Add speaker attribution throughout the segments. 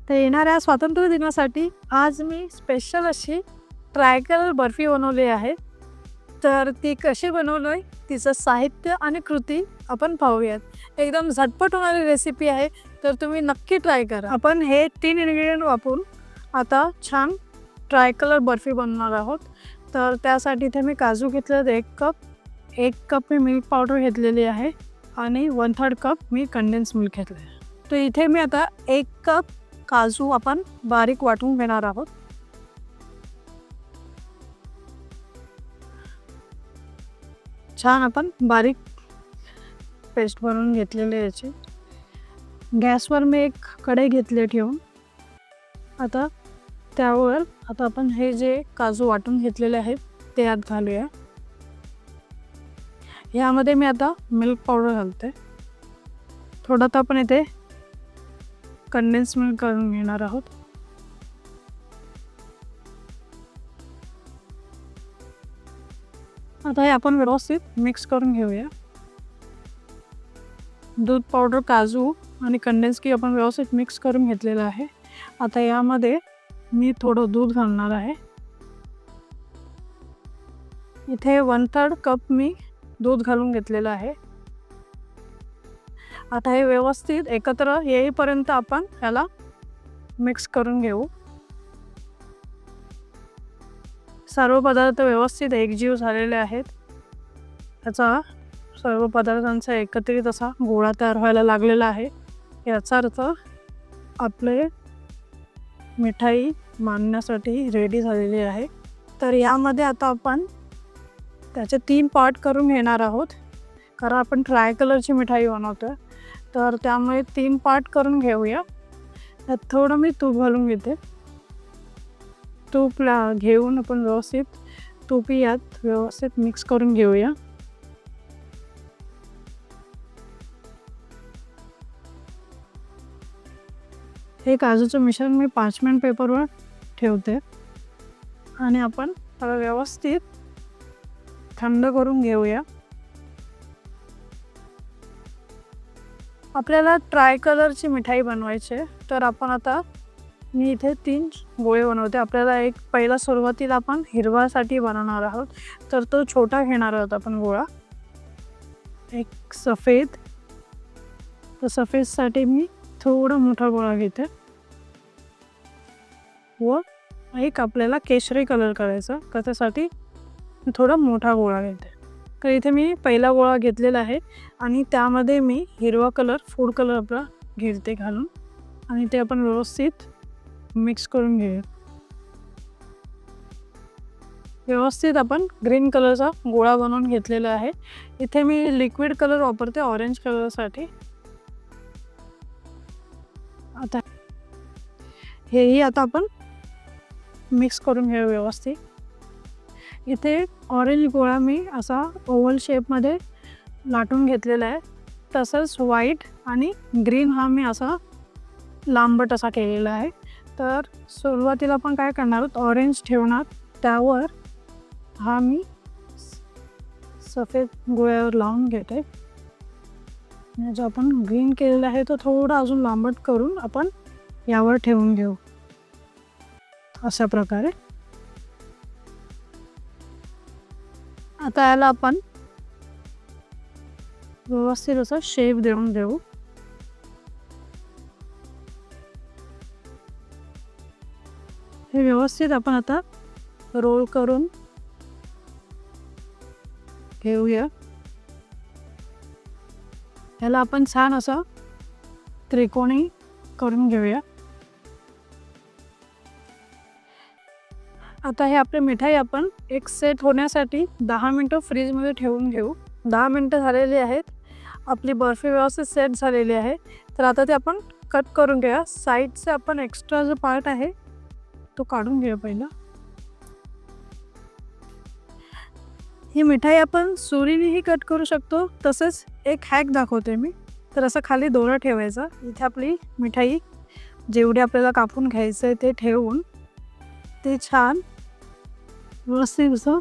Speaker 1: तर येणाऱ्या स्वातंत्र्य दिनासाठी आज मी स्पेशल अशी ट्रायकल बर्फी बनवली आहे. तर ती कशी बनवली, तिचं साहित्य आणि कृती आपण पाहूयात. एकदम झटपट होणारी रेसिपी आहे, तर तुम्ही नक्की ट्राय करा. आपण हे 3 इन्ग्रेडियंट वापरून आता छान ट्रायकलर बर्फी बनवणार आहोत. तर त्यासाठी इथे मी काजू घेतलेत 1 कप, 1 कप मी मिल्क पावडर घेतलेली आहे आणि 1/3 कप मी कंडेन्स मिल्क घेतलं आहे. तर इथे मी आता 1 कप काजू आपण बारीक वाटून घेणार आहोत. छान आपण बारीक पेस्ट बनवून घेतलेली आहे याची. गॅसवर मी एक कढई घेतली ठेवून. आता त्यावर आपण हे जे काजू वाटून घेतलेले आहेत ते यात घालूया. यामध्ये मी आता मिल्क पावडर घालते. थोडं आता आपण इथे कंडेन्स मिल्क करून घेणार आहोत. आता हे आपण व्यवस्थित मिक्स करून घेऊया. दूध पावडर, काजू आणि कंडेन्स की आपण व्यवस्थित मिक्स करून घेतलेलं आहे. आता यामध्ये मी थोडं दूध घालणार आहे. इथे 1/3 कप मी दूध घालून घेतलेलं आहे. आता हे व्यवस्थित एकत्र येईपर्यंत आपण याला मिक्स करून घेऊ. सर्व पदार्थ व्यवस्थित एकजीव झालेले आहेत. त्याचा सर्व पदार्थांचा एकत्रित असा गोळा तयार व्हायला लागलेला आहे. याचा अर्थ आपले मिठाई मांडण्यासाठी रेडी झालेली आहे. तर यामध्ये आता आपण त्याचे 3 पार्ट करून घेणार आहोत, कारण आपण ट्रायकलरची मिठाई बनवतो. तर त्यामुळे 3 पार्ट करून घेऊया. त्यात थोडं मी तूप घालून घेते. तूप घेऊन आपण व्यवस्थित तूपी यात व्यवस्थित मिक्स करून घेऊया. हे काजूचं मिश्रण मी 5 पेपरवर ठेवते आणि आपण त्याला व्यवस्थित थंड करून घेऊया. आपल्याला ट्रायकलरची मिठाई बनवायची आहे, तर आपण आता मी इथे 3 गोळे बनवते. आपल्याला एक पहिला सुरुवातीला आपण हिरवासाठी बनवणार आहोत, तर तो छोटा घेणार आहोत आपण गोळा. एक सफेद, तर सफेदसाठी मी थोडा मोठा गोळा घेते व एक आपल्याला केशरी कलर करायचा, त्यासाठी थोडा मोठा गोळा घेते. तर इथे मी पहिला गोळा घेतलेला आहे आणि त्यामध्ये मी हिरवा कलर, फूड कलर आपला घेते घालून आणि ते आपण व्यवस्थित मिक्स करून घेऊया. व्यवस्थित आपण ग्रीन कलरचा गोळा बनवून घेतलेला आहे. इथे मी लिक्विड कलर वापरते ऑरेंज कलरसाठी. आता हेही आता आपण मिक्स करून घेऊ व्यवस्थित. इथे ऑरेंज गोळा मी असा ओव्हल शेपमध्ये लाटून घेतलेला आहे. तसंच व्हाईट आणि ग्रीन हा मी असा लांबट असा केलेला आहे. तर सुरुवातीला आपण काय करणार आहोत, ऑरेंज ठेवणार, त्यावर हा मी सफेद गोळ्यावर लावून घेते. जो आपण ग्रीन केलेला आहे तो थोडा अजून लांबट करून आपण यावर ठेवून घेऊ अशा प्रकारे. आता याला आपण व्यवस्थित असा शेप देऊन देऊ. हे व्यवस्थित आपण आता रोल करून घेऊया. याला आपण छान असा त्रिकोणी करून घेऊया. आता हे आपली मिठाई आपण एक सेट होण्यासाठी 10 मिनटं फ्रीजमध्ये ठेवून घेऊ. 10 मिनटं झालेली आहेत. आपली बर्फी व्यवस्थित सेट झालेली आहे. तर आता ते आपण कट करून घेऊया. साईडचे आपण एक्स्ट्रा जो पार्ट आहे तो काढून घेऊया पहिला. ही मिठाई आपण सुरीनेही कट करू शकतो. तसेच एक हॅक दाखवते मी. तर असं खाली दोरा ठेवायचा. इथे आपली मिठाई जेवढी आपल्याला कापून घ्यायचं आहे ते ठेवून ते छान व्यवस्थित असं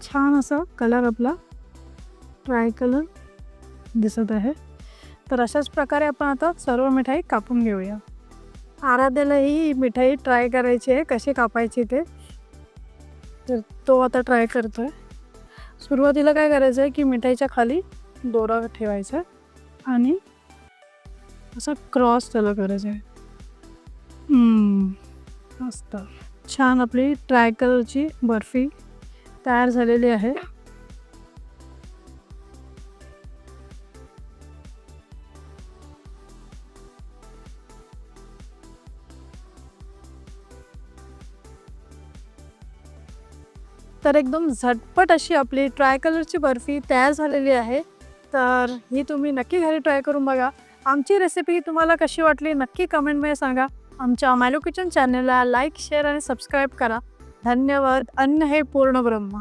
Speaker 1: छान असा कलर आपला ट्राय कलर दिसत आहे. तर अशाच प्रकारे आपण आता सर्व मिठाई कापून घेऊया. आराध्याला ही मिठाई ट्राय करायची आहे, कशी कापायची ते. तर तो आता ट्राय करतोय. सुरुवातीला काय करायचं आहे की मिठाईच्या खाली दोरा ठेवायचा आणि असं क्रॉस त्याला करायचं आहे. मस्त छान आपली ट्राय कलरची बर्फी तयार झालेली आहे. तर एकदम झटपट अशी आपली ट्राय कलरची बर्फी तयार झालेली आहे. तर ही तुम्ही नक्की घरी ट्राय करून बघा. आमची रेसिपी तुम्हाला कशी वाटली नक्की कमेंटमध्ये सांगा. आमच्या मायलो किचन चॅनलला लाईक, शेअर आणि सबस्क्राईब करा. धन्यवाद. अन्न हे पूर्ण ब्रह्म.